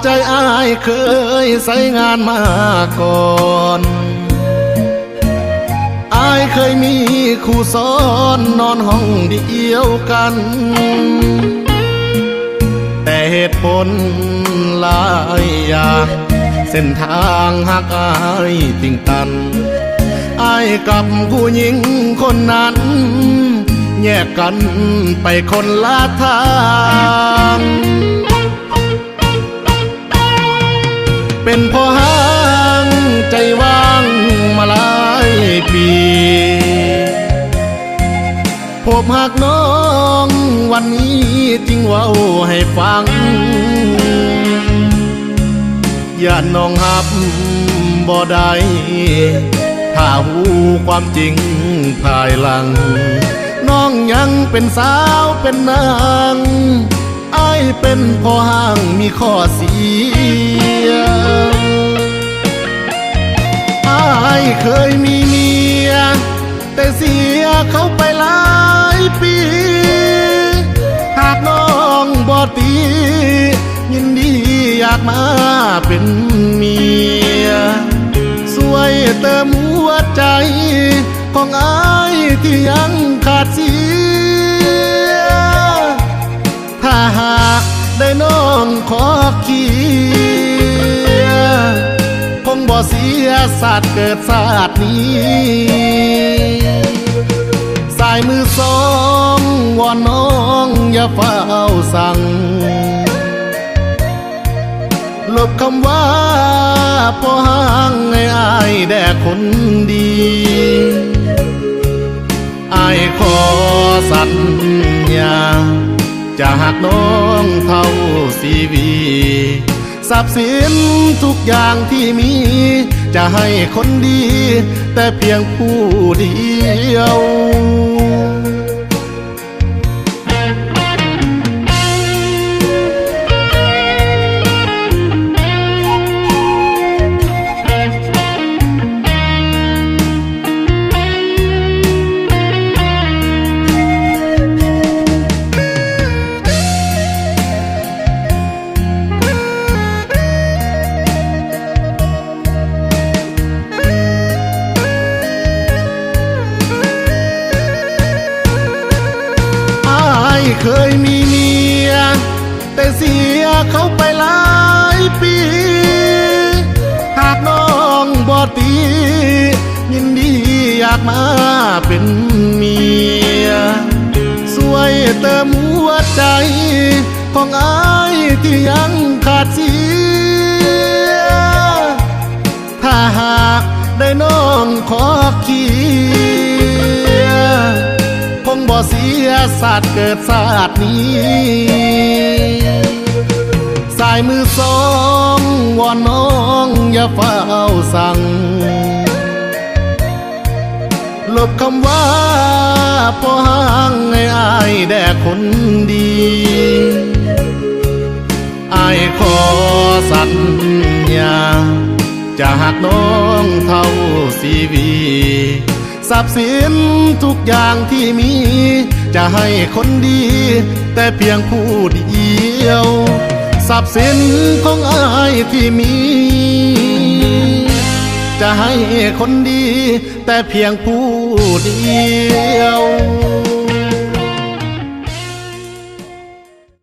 ใจอ้ายเคยใส่งานมาก่อนอ้ายเคยมีคู่ซ้อนนอนห้องเดียวกันแต่เหตุผลหลายอย่างเส้นทางหักอ้ายติ่งตันอ้ายกับผู้หญิงคนนั้นแยกกันไปคนละทางเป็นเพราะห่างใจว่างมาหลายปีพบหักน้องวันนี้จึงเว้าให้ฟังอย่าน้องหับบ่ได้ถ้าหูความจริงภายหลังน้องยังเป็นสาวเป็นนางอ้ายเป็นพ่อห้างมีข้อเสียอ้ายเคยมีเมียแต่เสียเขาไปหลายปีหากน้องบ่ตียินดีอยากมาเป็นเมียช่วยเติมหัวใจของอ้ายที่ยังขาดเสียถ้าหากได้น้องขอเคียคงบ่เสียศาสตร์เกิดศาสตร์นี้สายมือสองวอนน้องอย่าเฝ้าสั่งลบคำว่าพอห่างให้อายแด่คนดีอายขอสัญญาจะหักน้องเท่าชีวีทรัพย์สินทุกอย่างที่มีจะให้คนดีแต่เพียงผู้เดียวเคยมีเมียแต่เสียเขาไปหลายปีหากน้องบ่ตียินดีอยากมาเป็นเมียช่วยเติมหัวใจของอ้ายที่ยังขาดเสียถ้าหากได้น้องขอเคียคงบ่เสียศาสตร์เกิดศาสตร์นี้สายมือสองวอนน้องอย่าเฝ้าสั่งลบคำว่าพอห่างให้อายแด่คนดีอายขอสัญญาจะหักน้องเท่าชีวีทรัพย์สินทุกอย่างที่มีจะให้คนดีแต่เพียงผู้เดียวทรัพย์สินของอ้ายที่มีจะให้คนดีแต่เพียงผู้เดียว